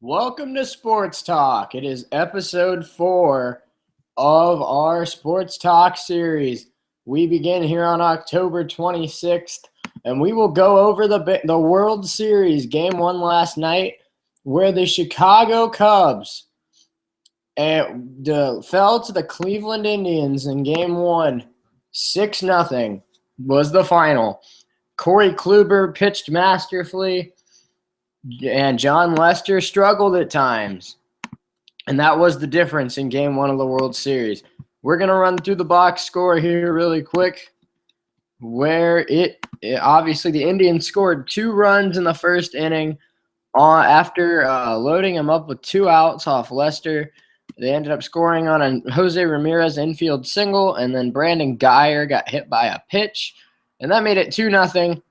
Welcome to Sports Talk. It is episode 4 of our Sports Talk series. We begin here on October 26th, and we will go over the World Series Game 1 last night, where the Chicago Cubs fell to the Cleveland Indians in Game 1. 6-0 was the final. Corey Kluber pitched masterfully, and John Lester struggled at times. And that was the difference in Game 1 of the World Series. We're going to run through the box score here really quick, where obviously the Indians scored 2 runs in the first inning after loading them up with 2 outs off Lester. They ended up scoring on a Jose Ramirez infield single, and then Brandon Guyer got hit by a pitch, and that made it 2-0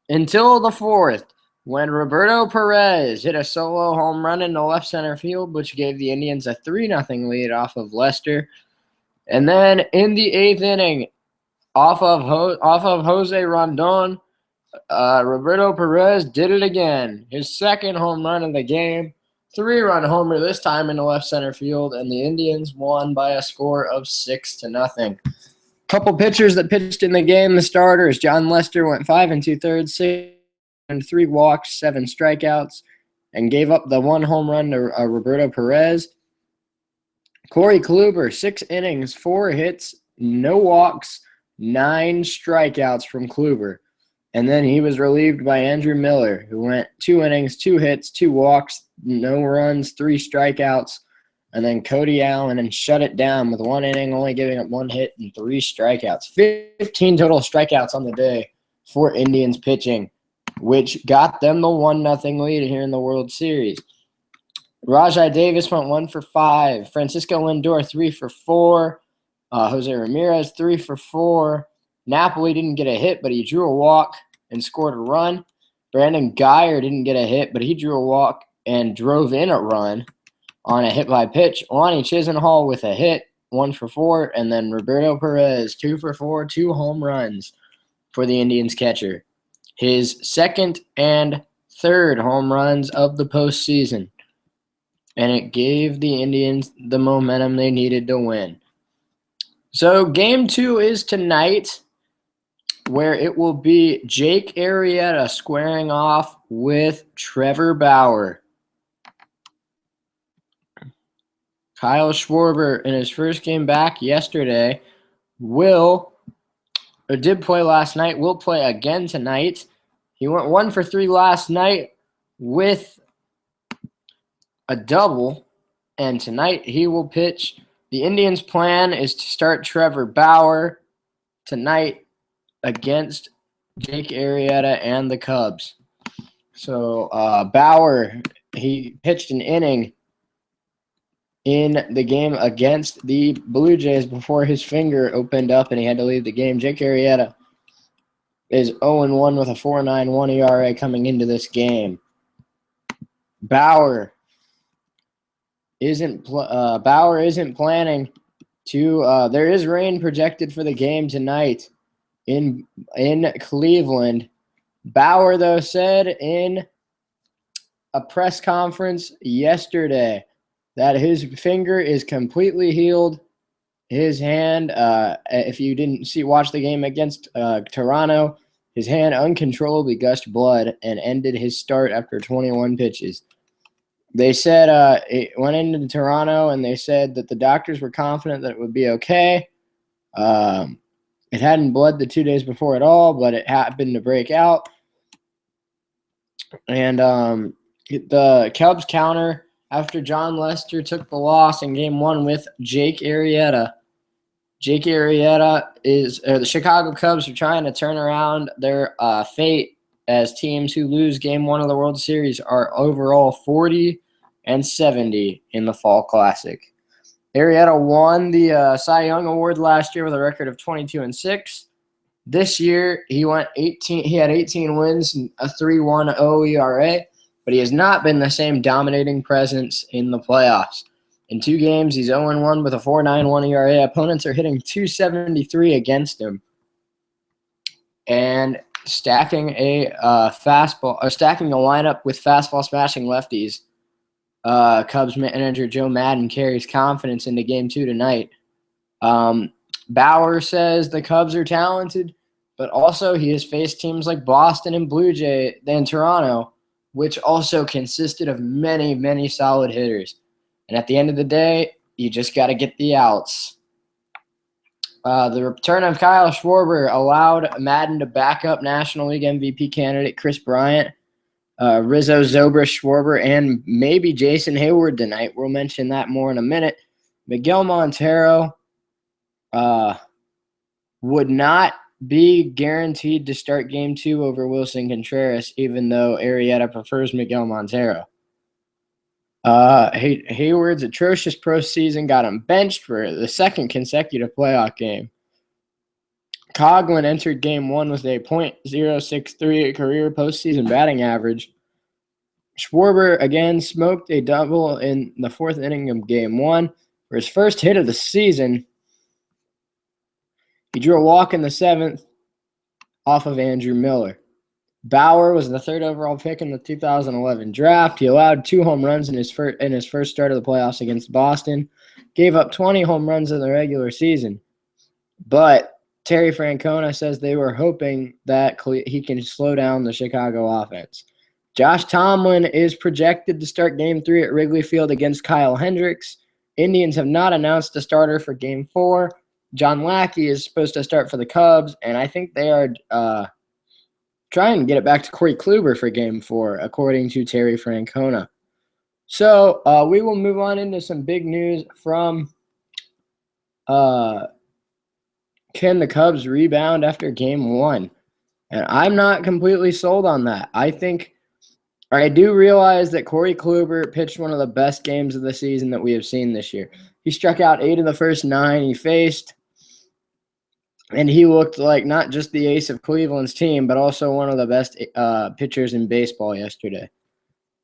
until the 4th, when Roberto Perez hit a solo home run into left center field, which gave the Indians a 3-0 lead off of Lester. And then in the 8th inning, off of Jose Rondon, Roberto Perez did it again. His second home run of the game, 3-run homer this time into left center field, and the Indians won by a score of 6-0. Couple pitchers that pitched in the game, the starters. John Lester went 5 2/3, 6 and 3 walks, 7 strikeouts, and gave up the 1 home run to Roberto Perez. Corey Kluber, 6 innings, 4 hits, no walks, 9 strikeouts from Kluber. And then he was relieved by Andrew Miller, who went 2 innings, 2 hits, 2 walks, no runs, 3 strikeouts. And then Cody Allen and shut it down with 1 inning, only giving up 1 hit and 3 strikeouts. 15 total strikeouts on the day for Indians pitching, which got them the 1-0 lead here in the World Series. Rajai Davis went 1 for 5. Francisco Lindor 3 for 4. Jose Ramirez 3 for 4. Napoli didn't get a hit, but he drew a walk and scored a run. Brandon Guyer didn't get a hit, but he drew a walk and drove in a run on a hit by pitch. Lonnie Chisenhall with a hit, 1 for 4. And then Roberto Perez 2 for 4, 2 home runs for the Indians catcher. His second and third home runs of the postseason. And it gave the Indians the momentum they needed to win. So Game 2 is tonight, where it will be Jake Arrieta squaring off with Trevor Bauer. Kyle Schwarber, in his first game back yesterday, did play last night, will play again tonight. He went 1 for 3 last night with a double, and tonight he will pitch. The Indians' plan is to start Trevor Bauer tonight against Jake Arrieta and the Cubs. So Bauer, he pitched an inning in the game against the Blue Jays before his finger opened up and he had to leave the game. Jake Arrieta is 0-1 with a 4.91 ERA coming into this game. Bauer isn't planning to. There is rain projected for the game tonight in Cleveland. Bauer, though, said in a press conference yesterday that his finger is completely healed. His hand, if you didn't watch the game against Toronto, his hand uncontrollably gushed blood and ended his start after 21 pitches. They said it went into Toronto, and they said that the doctors were confident that it would be okay. It hadn't bled the 2 days before at all, but it happened to break out. And the Cubs counter after John Lester took the loss in Game 1 with Jake Arrieta. Jake Arrieta is the Chicago Cubs are trying to turn around their fate, as teams who lose Game 1 of the World Series are overall 40-70 in the Fall Classic. Arrieta won the Cy Young Award last year with a record of 22-6. This year he had 18 wins and a 3.10 ERA. But he has not been the same dominating presence in the playoffs. In 2 games, he's 0-1 with a 4.91 ERA. Opponents are hitting .273 against him. And stacking a stacking a lineup with fastball smashing lefties. Cubs manager Joe Madden carries confidence into Game 2 tonight. Bauer says the Cubs are talented, but also he has faced teams like Boston and Blue Jay and Toronto, which also consisted of many, many solid hitters. And at the end of the day, you just got to get the outs. The return of Kyle Schwarber allowed Madden to back up National League MVP candidate Chris Bryant, Rizzo, Zobrist, Schwarber, and maybe Jason Hayward tonight. We'll mention that more in a minute. Miguel Montero would not be guaranteed to start Game 2 over Wilson Contreras, even though Arrieta prefers Miguel Montero. Hayward's atrocious postseason got him benched for the second consecutive playoff game. Coughlin entered Game 1 with a .063 career postseason batting average. Schwarber again smoked a double in the fourth inning of Game 1 for his first hit of the season. He drew a walk in the seventh off of Andrew Miller. Bauer was the third overall pick in the 2011 draft. He allowed 2 home runs in his first start of the playoffs against Boston, gave up 20 home runs in the regular season. But Terry Francona says they were hoping that he can slow down the Chicago offense. Josh Tomlin is projected to start Game 3 at Wrigley Field against Kyle Hendricks. Indians have not announced a starter for Game 4. John Lackey is supposed to start for the Cubs, and I think they are trying to get it back to Corey Kluber for Game 4, according to Terry Francona. So we will move on into some big news from can the Cubs rebound after Game 1? And I'm not completely sold on that. I do realize that Corey Kluber pitched one of the best games of the season that we have seen this year. He struck out 8 of the first 9 he faced, and he looked like not just the ace of Cleveland's team, but also one of the best pitchers in baseball yesterday.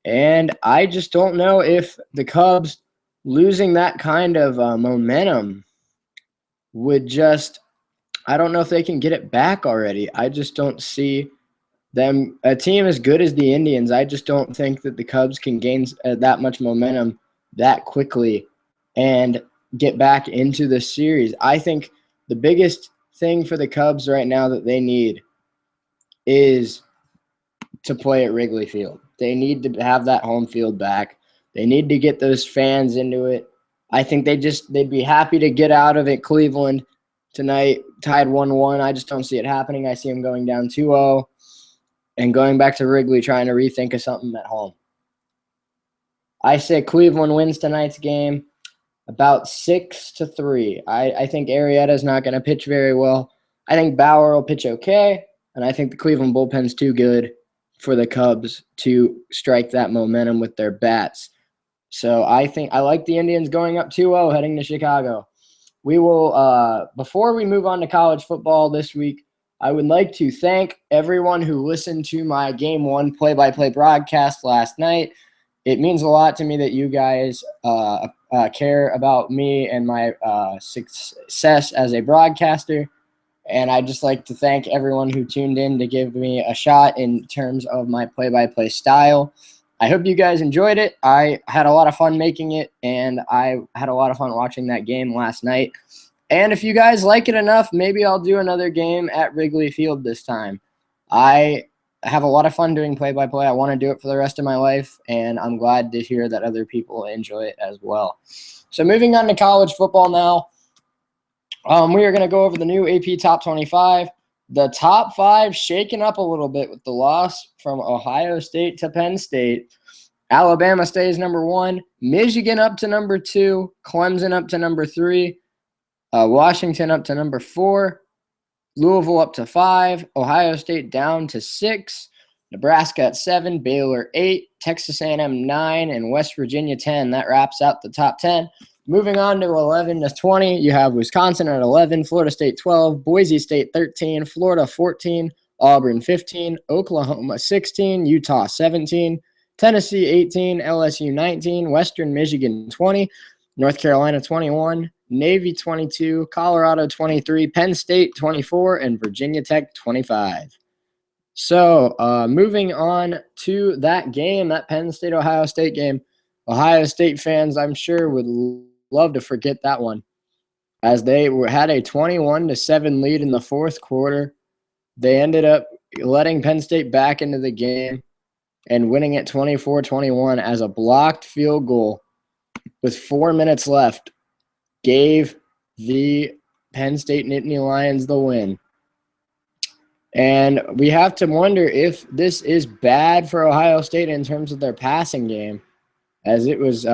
And I just don't know if the Cubs losing that kind of momentum would just – I don't know if they can get it back already. I just don't see them – a team as good as the Indians, I just don't think that the Cubs can gain that much momentum that quickly and get back into the series. I think the biggest thing for the Cubs right now that they need is to play at Wrigley Field. They need to have that home field back. They need to get those fans into it. I think they'd be happy to get out of it. Cleveland tonight tied 1-1. I just don't see it happening. I see them going down 2-0 and going back to Wrigley trying to rethink of something at home. I say Cleveland wins tonight's game about 6-3. I think Arrieta's not going to pitch very well. I think Bauer will pitch okay, and I think the Cleveland bullpen's too good for the Cubs to strike that momentum with their bats. So I like the Indians going up 2-0 heading to Chicago. We will, before we move on to college football this week, I would like to thank everyone who listened to my Game 1 play-by-play broadcast last night. It means a lot to me that you guys care about me and my success as a broadcaster. And I'd just like to thank everyone who tuned in to give me a shot in terms of my play-by-play style. I hope you guys enjoyed it. I had a lot of fun making it, and I had a lot of fun watching that game last night. And if you guys like it enough, maybe I'll do another game at Wrigley Field this time. I have a lot of fun doing play-by-play. I want to do it for the rest of my life, and I'm glad to hear that other people enjoy it as well. So moving on to college football now. We are going to go over the new AP Top 25. The top 5 shaken up a little bit with the loss from Ohio State to Penn State. Alabama stays number 1. Michigan up to number 2. Clemson up to number 3. Washington up to number 4. Louisville up to 5. Ohio State down to 6. Nebraska at 7. Baylor 8. Texas A&M 9. And West Virginia 10. That wraps out the top 10. Moving on to 11 to 20, you have Wisconsin at 11, Florida State 12, Boise State 13, Florida 14, Auburn 15, Oklahoma 16, Utah 17, Tennessee 18, LSU 19, Western Michigan 20, North Carolina 21, Navy 22, Colorado 23, Penn State 24, and Virginia Tech 25. So, moving on to that game, that Penn State Ohio State game. Ohio State fans, I'm sure, would love to forget that one, as they had a 21-7 lead in the fourth quarter. They ended up letting Penn State back into the game and winning it 24-21 as a blocked field goal with 4 minutes left gave the Penn State Nittany Lions the win. And we have to wonder if this is bad for Ohio State in terms of their passing game, as it was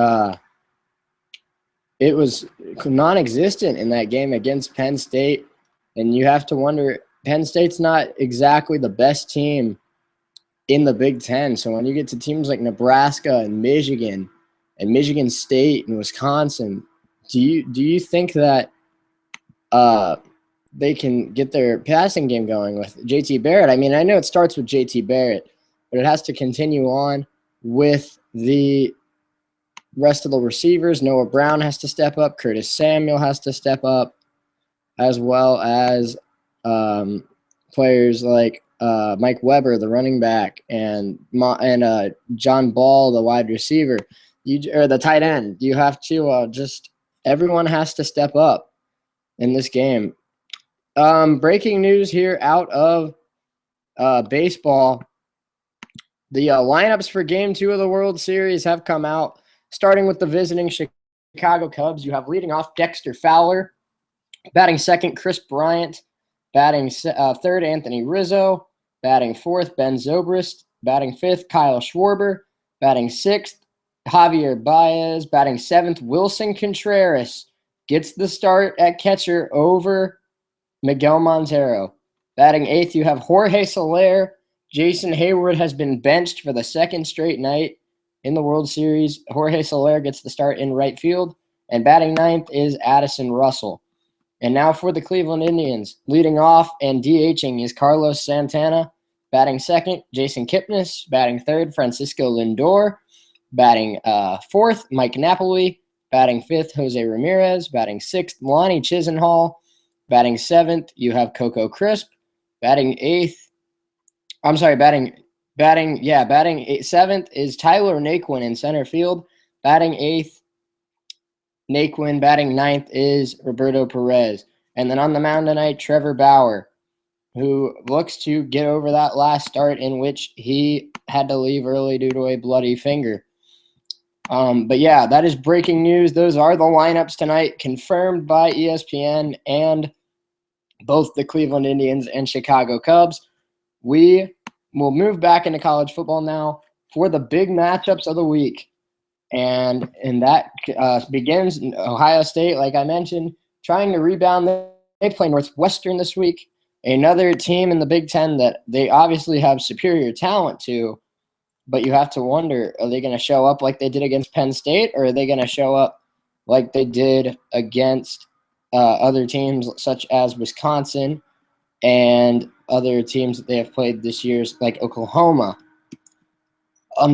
non-existent in that game against Penn State. And you have to wonder, Penn State's not exactly the best team in the Big Ten. So when you get to teams like Nebraska and Michigan State and Wisconsin, do you think that they can get their passing game going with JT Barrett? I mean, I know it starts with JT Barrett, but it has to continue on with the rest of the receivers. Noah Brown has to step up. Curtis Samuel has to step up, as well as players like Mike Weber, the running back, and John Ball, the wide receiver, or the tight end. You have to everyone has to step up in this game. Breaking news here out of baseball. The lineups for Game 2 of the World Series have come out, starting with the visiting Chicago Cubs. You have leading off Dexter Fowler, batting second Chris Bryant, batting third Anthony Rizzo, batting fourth Ben Zobrist, batting fifth Kyle Schwarber, batting sixth Javier Baez, batting seventh Wilson Contreras gets the start at catcher over Miguel Montero. Batting eighth, you have Jorge Soler. Jason Hayward has been benched for the second straight night in the World Series. Jorge Soler gets the start in right field. And batting ninth is Addison Russell. And now for the Cleveland Indians. Leading off and DHing is Carlos Santana. Batting second, Jason Kipnis. Batting third, Francisco Lindor. Batting fourth, Mike Napoli. Batting fifth, Jose Ramirez. Batting sixth, Lonnie Chisenhall. Batting seventh, you have Coco Crisp. Batting seventh is Tyler Naquin in center field. Batting eighth, Naquin. Batting ninth is Roberto Perez. And then on the mound tonight, Trevor Bauer, who looks to get over that last start in which he had to leave early due to a bloody finger. But yeah, that is breaking news. Those are the lineups tonight, confirmed by ESPN and both the Cleveland Indians and Chicago Cubs. We will move back into college football now for the big matchups of the week. And that begins in Ohio State, like I mentioned, trying to rebound. They play Northwestern this week, another team in the Big Ten that they obviously have superior talent to, but you have to wonder, are they going to show up like they did against Penn State, or are they going to show up like they did against other teams such as Wisconsin and other teams that they have played this year, like Oklahoma?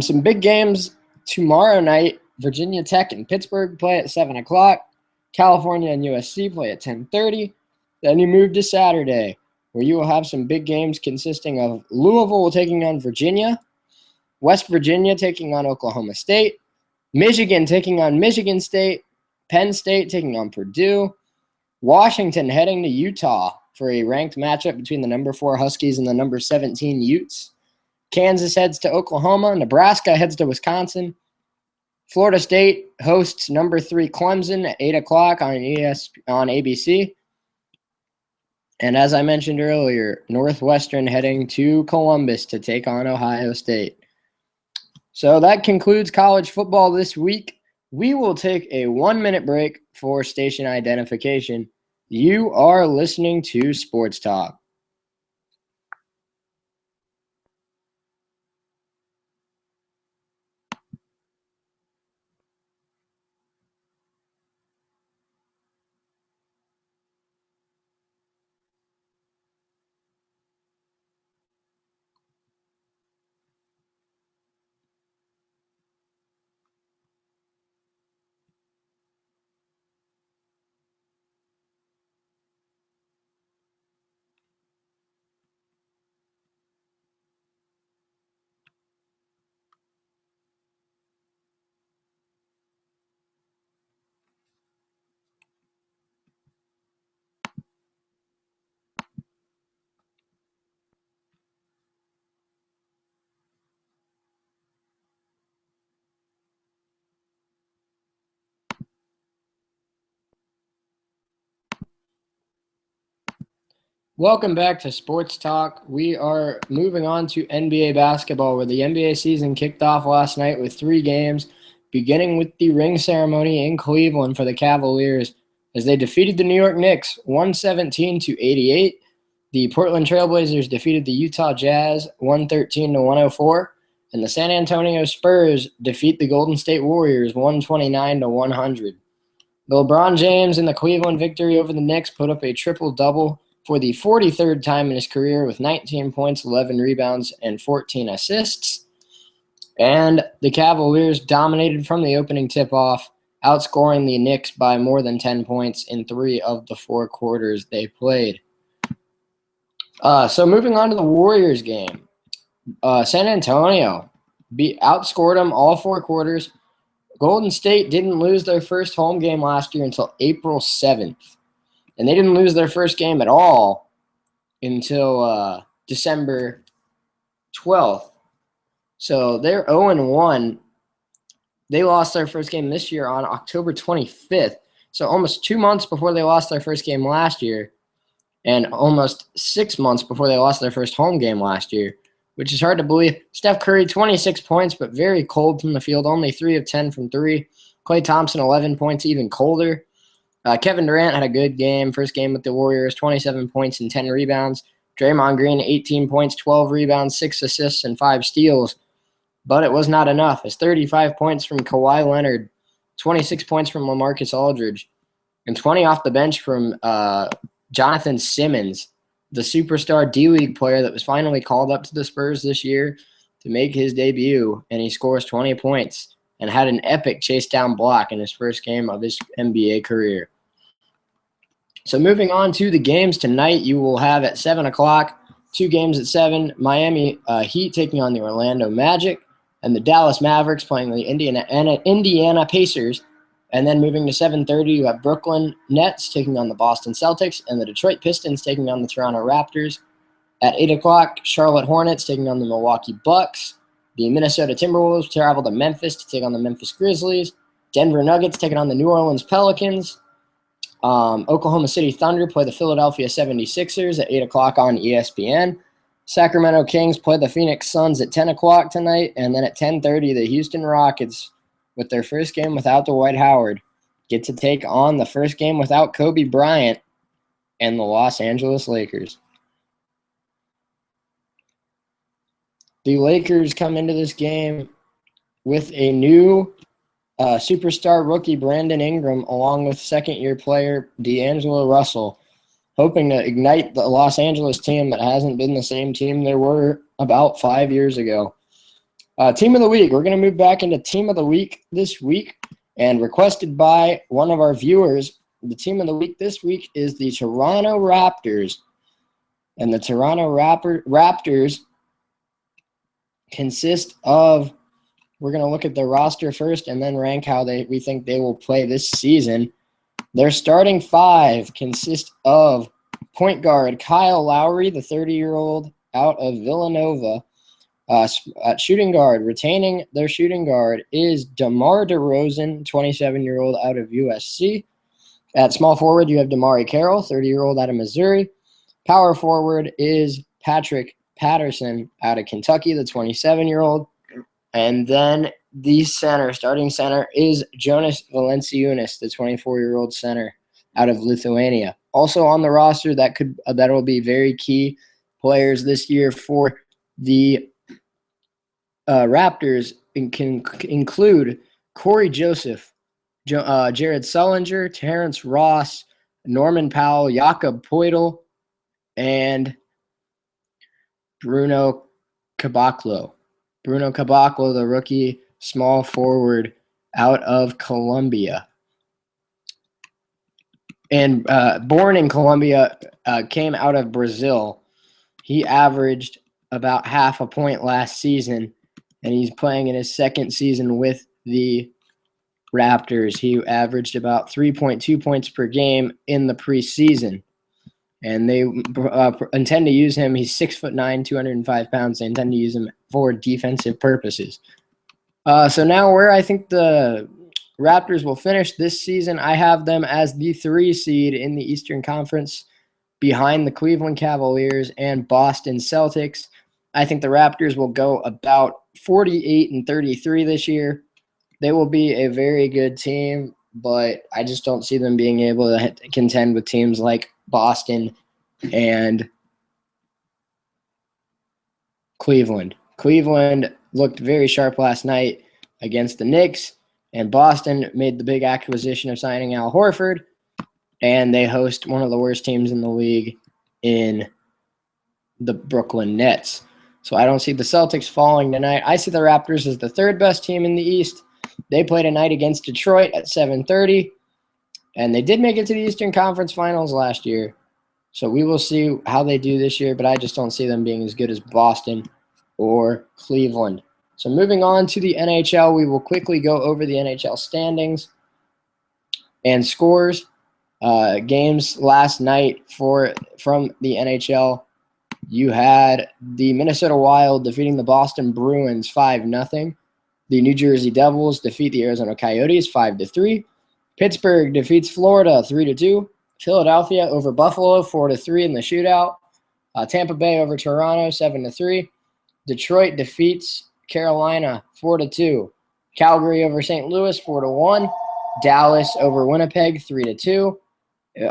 Some big games tomorrow night. Virginia Tech and Pittsburgh play at 7 o'clock. California and USC play at 10:30. Then you move to Saturday, where you will have some big games consisting of Louisville taking on Virginia, West Virginia taking on Oklahoma State, Michigan taking on Michigan State, Penn State taking on Purdue, Washington heading to Utah for a ranked matchup between the number 4 Huskies and the number 17 Utes. Kansas heads to Oklahoma. Nebraska heads to Wisconsin. Florida State hosts number 3 Clemson at 8 o'clock on ABC. And as I mentioned earlier, Northwestern heading to Columbus to take on Ohio State. So that concludes college football this week. We will take a 1-minute break for station identification. You are listening to Sports Talk. Welcome back to Sports Talk. We are moving on to NBA basketball, where the NBA season kicked off last night with 3 games, beginning with the ring ceremony in Cleveland for the Cavaliers as they defeated the New York Knicks 117-88. The Portland Trailblazers defeated the Utah Jazz 113-104, and the San Antonio Spurs defeat the Golden State Warriors 129-100. LeBron James in the Cleveland victory over the Knicks put up a triple-double for the 43rd time in his career with 19 points, 11 rebounds, and 14 assists. And the Cavaliers dominated from the opening tip-off, outscoring the Knicks by more than 10 points in 3 of the 4 quarters they played. So moving on to the Warriors game. San Antonio outscored them all 4 quarters. Golden State didn't lose their first home game last year until April 7th. And they didn't lose their first game at all until December 12th. So they're 0-1. They lost their first game this year on October 25th. So almost 2 months before they lost their first game last year, and almost 6 months before they lost their first home game last year, which is hard to believe. Steph Curry, 26 points, but very cold from the field, only 3 of 10 from 3. Klay Thompson, 11 points, even colder. Kevin Durant had a good game, first game with the Warriors, 27 points and 10 rebounds. Draymond Green, 18 points, 12 rebounds, 6 assists, and 5 steals. But it was not enough, as 35 points from Kawhi Leonard, 26 points from LaMarcus Aldridge, and 20 off the bench from Jonathan Simmons, the superstar D-League player that was finally called up to the Spurs this year to make his debut, and he scores 20 points and had an epic chase down block in his first game of his NBA career. So moving on to the games tonight, you will have at 7 o'clock, 2 games at 7, Miami Heat taking on the Orlando Magic, and the Dallas Mavericks playing the Indiana Pacers. And then moving to 7:30, you have Brooklyn Nets taking on the Boston Celtics, and the Detroit Pistons taking on the Toronto Raptors. At 8 o'clock, Charlotte Hornets taking on the Milwaukee Bucks. The Minnesota Timberwolves travel to Memphis to take on the Memphis Grizzlies. Denver Nuggets taking on the New Orleans Pelicans. Oklahoma City Thunder play the Philadelphia 76ers at 8 o'clock on ESPN. Sacramento Kings play the Phoenix Suns at 10 o'clock tonight. And then at 10:30, the Houston Rockets, with their first game without Dwight Howard, get to take on the first game without Kobe Bryant and the Los Angeles Lakers. The Lakers come into this game with a new superstar rookie, Brandon Ingram, along with second-year player D'Angelo Russell, hoping to ignite the Los Angeles team that hasn't been the same team they were about 5 years ago. Team of the week. We're going to move back into Team of the Week this week, and requested by one of our viewers, the Team of the Week this week is the Toronto Raptors. And the Toronto Raptors consist of, we're going to look at their roster first and then rank how we think they will play this season. Their starting 5 consist of point guard Kyle Lowry, the 30-year-old out of Villanova. At shooting guard, retaining their shooting guard, is DeMar DeRozan, 27-year-old out of USC. At small forward, you have Damari Carroll, 30-year-old out of Missouri. Power forward is Patrick Patterson out of Kentucky, the 27-year-old. And then the starting center, is Jonas Valanciunas, the 24-year-old center out of Lithuania. Also on the roster that will be very key players this year for the Raptors can include Corey Joseph, Jared Sullinger, Terrence Ross, Norman Powell, Jakob Poeltl, and Bruno Caboclo. Bruno Caboclo, the rookie small forward out of Colombia. And born in Colombia, came out of Brazil. He averaged about half a point last season, and he's playing in his second season with the Raptors. He averaged about 3.2 points per game in the preseason, and they intend to use him. He's 6'9", 205 pounds. They intend to use him for defensive purposes. So now where I think the Raptors will finish this season, I have them as the 3 seed in the Eastern Conference. behind the Cleveland Cavaliers and Boston Celtics. I think the Raptors will go about 48-33 this year. They will be a very good team, but I just don't see them being able to contend with teams like Boston and Cleveland. Cleveland looked very sharp last night against the Knicks, and Boston made the big acquisition of signing Al Horford, and they host one of the worst teams in the league in the Brooklyn Nets. So I don't see the Celtics falling tonight. I see the Raptors as the third best team in the East. They play tonight against Detroit at 7:30, and they did make it to the Eastern Conference Finals last year. So we will see how they do this year, but I just don't see them being as good as Boston or Cleveland. So moving on to the NHL, we will quickly go over the NHL standings and scores. Games last night from the NHL. You had the Minnesota Wild defeating the Boston Bruins 5-0. The New Jersey Devils defeat the Arizona Coyotes 5-3. Pittsburgh defeats Florida 3-2. Philadelphia over Buffalo 4-3 in the shootout. Tampa Bay over Toronto 7-3. Detroit defeats Carolina 4-2. Calgary over St. Louis 4-1. Dallas over Winnipeg 3-2.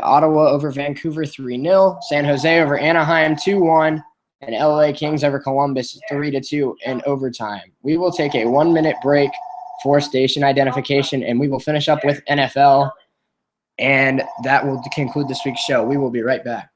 Ottawa over Vancouver 3-0. San Jose over Anaheim 2-1. And LA Kings over Columbus 3-2 in overtime. We will take a 1-minute break for station identification, and we will finish up with NFL. And that will conclude this week's show. We will be right back.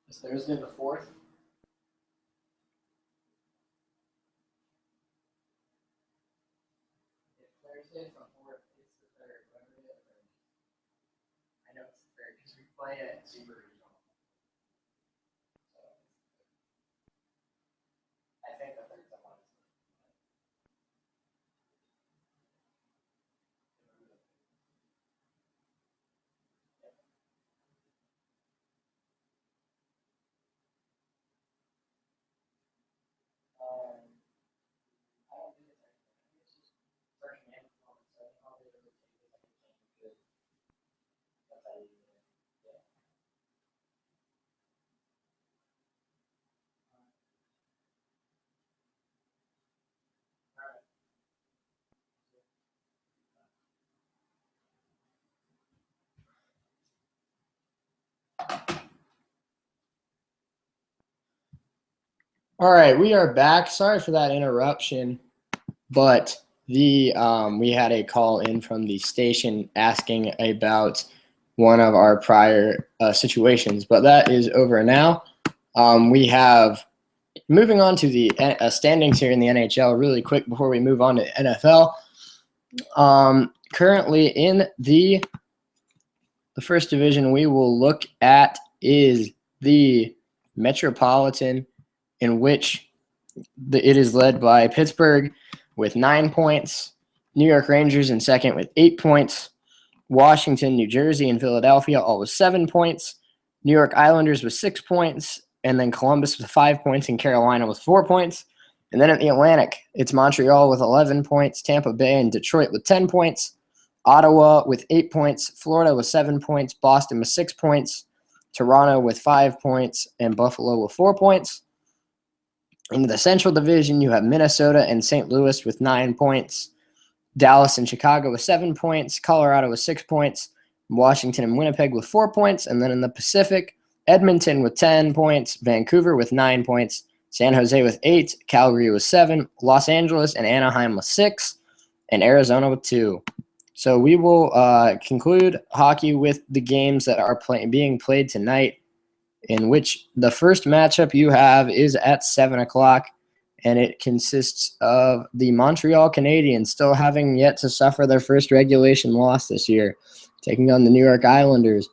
It's Thursday the 4th. Thursday the 4th. It's the 3rd. I know it's the 3rd because we play at Super Regional. So I think the 3rd is a Wednesday. I don't think it's anything. I think it's just first man performance. So how they really take it, I think good. That's how you do it. Yeah. All right. All right, we are back. Sorry for that interruption, but we had a call in from the station asking about one of our prior situations, but that is over now. We have moving on to the standings here in the NHL really quick before we move on to NFL. Currently in the first division we will look at is the Metropolitan, in which it is led by Pittsburgh with 9 points, New York Rangers in second with 8 points, Washington, New Jersey, and Philadelphia all with 7 points, New York Islanders with 6 points, and then Columbus with 5 points, and Carolina with 4 points. And then at the Atlantic, it's Montreal with 11 points, Tampa Bay and Detroit with 10 points, Ottawa with 8 points, Florida with 7 points, Boston with 6 points, Toronto with 5 points, and Buffalo with 4 points. In the Central Division, you have Minnesota and St. Louis with 9 points. Dallas and Chicago with 7 points, Colorado with 6 points, Washington and Winnipeg with 4 points, and then in the Pacific, Edmonton with 10 points, Vancouver with 9 points, San Jose with 8, Calgary with 7, Los Angeles and Anaheim with 6, and Arizona with 2. So we will conclude hockey with the games that are being played tonight, in which the first matchup you have is at 7 o'clock, and it consists of the Montreal Canadiens, still having yet to suffer their first regulation loss this year, taking on the New York Islanders.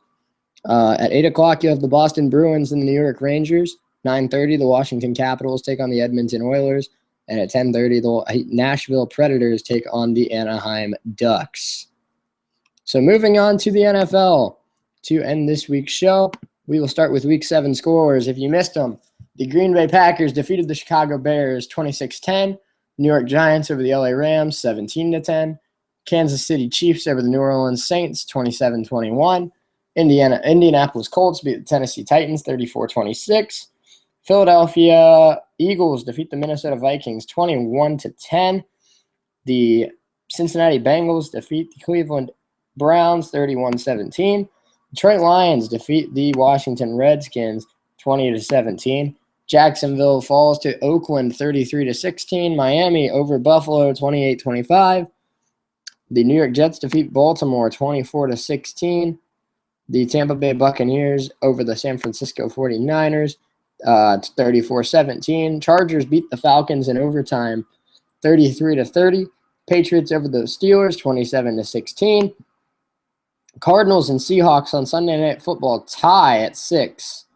At 8 o'clock, you have the Boston Bruins and the New York Rangers. 9:30, the Washington Capitals take on the Edmonton Oilers. And at 10:30, the Nashville Predators take on the Anaheim Ducks. So moving on to the NFL to end this week's show, we will start with Week 7 scores. If you missed them, the Green Bay Packers defeated the Chicago Bears 26-10. New York Giants over the LA Rams 17-10. Kansas City Chiefs over the New Orleans Saints 27-21. Indianapolis Colts beat the Tennessee Titans 34-26. Philadelphia Eagles defeat the Minnesota Vikings 21-10. The Cincinnati Bengals defeat the Cleveland Browns 31-17. Detroit Lions defeat the Washington Redskins 20-17. Jacksonville falls to Oakland 33-16. Miami over Buffalo 28-25. The New York Jets defeat Baltimore 24-16. The Tampa Bay Buccaneers over the San Francisco 49ers 34-17. Chargers beat the Falcons in overtime 33-30. Patriots over the Steelers 27-16. Cardinals and Seahawks on Sunday Night Football tie at 6.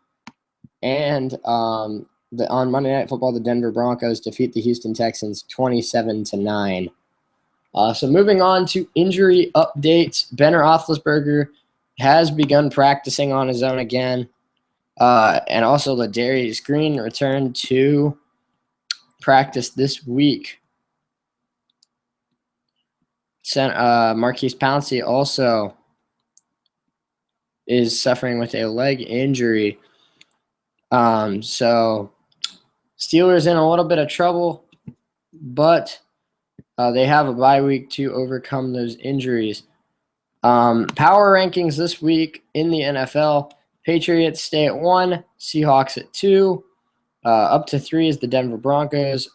And on Monday Night Football, the Denver Broncos defeat the Houston Texans 27-9. So moving on to injury updates, Ben Roethlisberger has begun practicing on his own again. And also Ladarius Green returned to practice this week. Marquise Pouncey also is suffering with a leg injury. So Steelers in a little bit of trouble, but they have a bye week to overcome those injuries. Power rankings this week in the NFL. Patriots stay at 1, Seahawks at 2. Up to 3 is the Denver Broncos.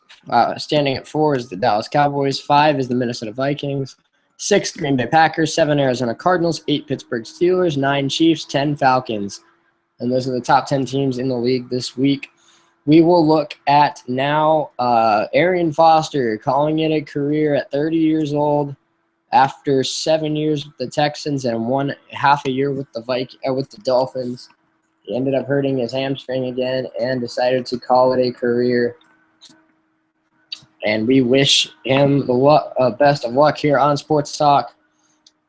Standing at 4 is the Dallas Cowboys. 5 is the Minnesota Vikings. 6, Green Bay Packers. 7, Arizona Cardinals. 8, Pittsburgh Steelers. 9, Chiefs. 10, Falcons. And those are the top 10 teams in the league this week. We will look at now Arian Foster calling it a career at 30 years old after 7 years with the Texans and 1.5 year with the Dolphins. He ended up hurting his hamstring again and decided to call it a career. And we wish him the best of luck here on Sports Talk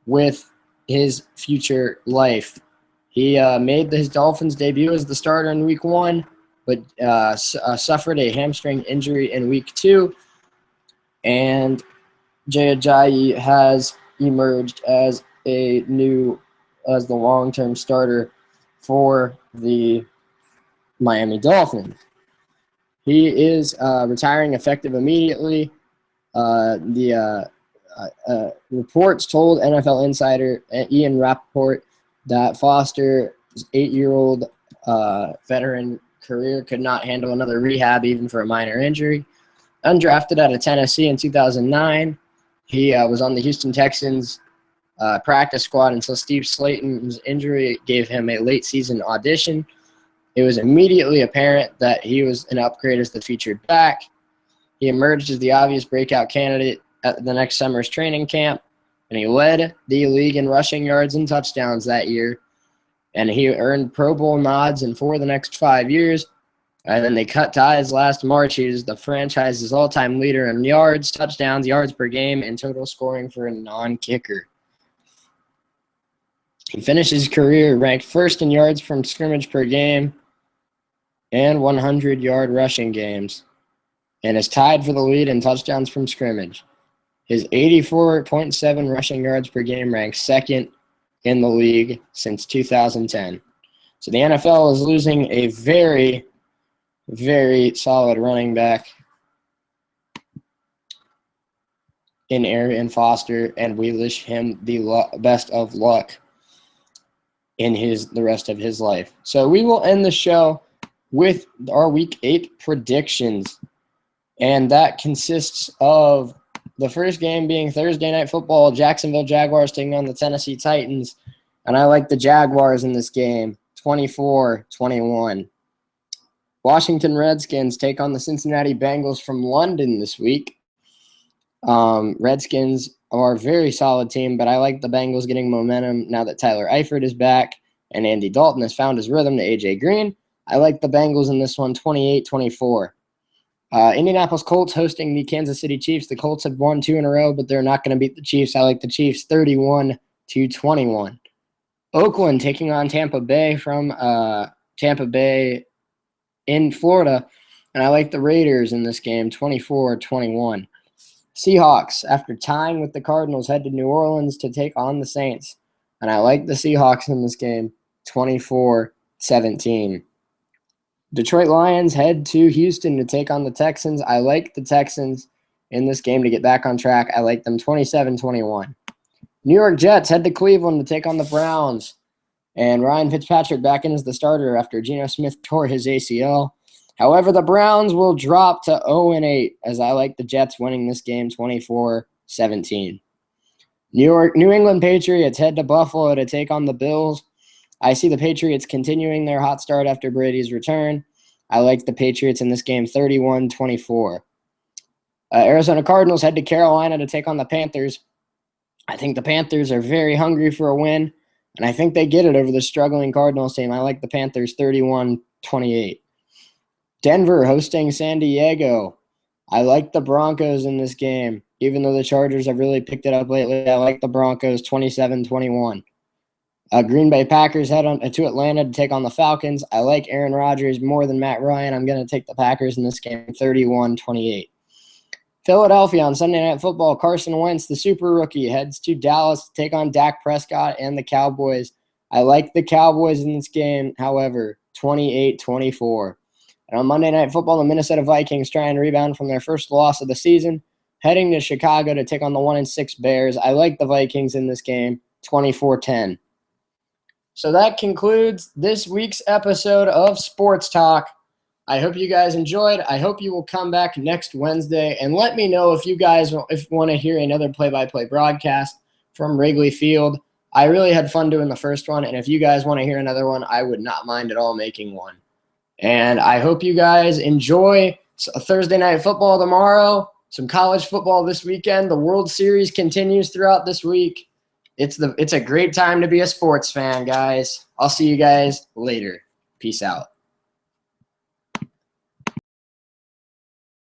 with his future life. He made his Dolphins debut as the starter in Week 1, but suffered a hamstring injury in Week 2. And Jay Ajayi has emerged as the long-term starter for the Miami Dolphins. He is retiring effective immediately. The reports told NFL insider Ian Rappaport that Foster's 8-year-old veteran career could not handle another rehab even for a minor injury. Undrafted out of Tennessee in 2009, he was on the Houston Texans practice squad until Steve Slayton's injury gave him a late-season audition. It was immediately apparent that he was an upgrade as the featured back. He emerged as the obvious breakout candidate at the next summer's training camp, and he led the league in rushing yards and touchdowns that year. And he earned Pro Bowl nods in 4 of the next 5 years. And then they cut ties last March. He was the franchise's all-time leader in yards, touchdowns, yards per game, and total scoring for a non-kicker. He finished his career ranked first in yards from scrimmage per game and 100-yard rushing games, and is tied for the lead in touchdowns from scrimmage. His 84.7 rushing yards per game ranks second in the league since 2010. So the NFL is losing a very, very solid running back. in Arian Foster, and we wish him the best of luck in the rest of his life. So we will end the show with our Week 8 predictions, and that consists of the first game being Thursday Night Football, Jacksonville Jaguars taking on the Tennessee Titans, and I like the Jaguars in this game, 24-21. Washington Redskins take on the Cincinnati Bengals from London this week. Redskins are a very solid team, but I like the Bengals getting momentum now that Tyler Eifert is back and Andy Dalton has found his rhythm to A.J. Green. I like the Bengals in this one, 28-24. Indianapolis Colts hosting the Kansas City Chiefs. The Colts have won 2 in a row, but they're not going to beat the Chiefs. I like the Chiefs 31-21. Oakland taking on Tampa Bay from Tampa Bay in Florida, and I like the Raiders in this game, 24-21. Seahawks, after tying with the Cardinals, head to New Orleans to take on the Saints, and I like the Seahawks in this game, 24-17. Detroit Lions head to Houston to take on the Texans. I like the Texans in this game to get back on track. I like them 27-21. New York Jets head to Cleveland to take on the Browns, and Ryan Fitzpatrick back in as the starter after Geno Smith tore his ACL. However, the Browns will drop to 0-8 as I like the Jets winning this game 24-17. New England Patriots head to Buffalo to take on the Bills. I see the Patriots continuing their hot start after Brady's return. I like the Patriots in this game 31-24. Arizona Cardinals head to Carolina to take on the Panthers. I think the Panthers are very hungry for a win, and I think they get it over the struggling Cardinals team. I like the Panthers 31-28. Denver hosting San Diego. I like the Broncos in this game. Even though the Chargers have really picked it up lately, I like the Broncos 27-21. Green Bay Packers head on to Atlanta to take on the Falcons. I like Aaron Rodgers more than Matt Ryan. I'm going to take the Packers in this game 31-28. Philadelphia on Sunday Night Football. Carson Wentz, the super rookie, heads to Dallas to take on Dak Prescott and the Cowboys. I like the Cowboys in this game, however, 28-24. And on Monday Night Football, the Minnesota Vikings try and rebound from their first loss of the season, heading to Chicago to take on the 1-6 Bears. I like the Vikings in this game, 24-10. So that concludes this week's episode of Sports Talk. I hope you guys enjoyed. I hope you will come back next Wednesday and let me know if you guys want to hear another play-by-play broadcast from Wrigley Field. I really had fun doing the first one, and if you guys want to hear another one, I would not mind at all making one. And I hope you guys enjoy Thursday Night Football tomorrow, some college football this weekend. The World Series continues throughout this week. It's a great time to be a sports fan, guys. I'll see you guys later. Peace out.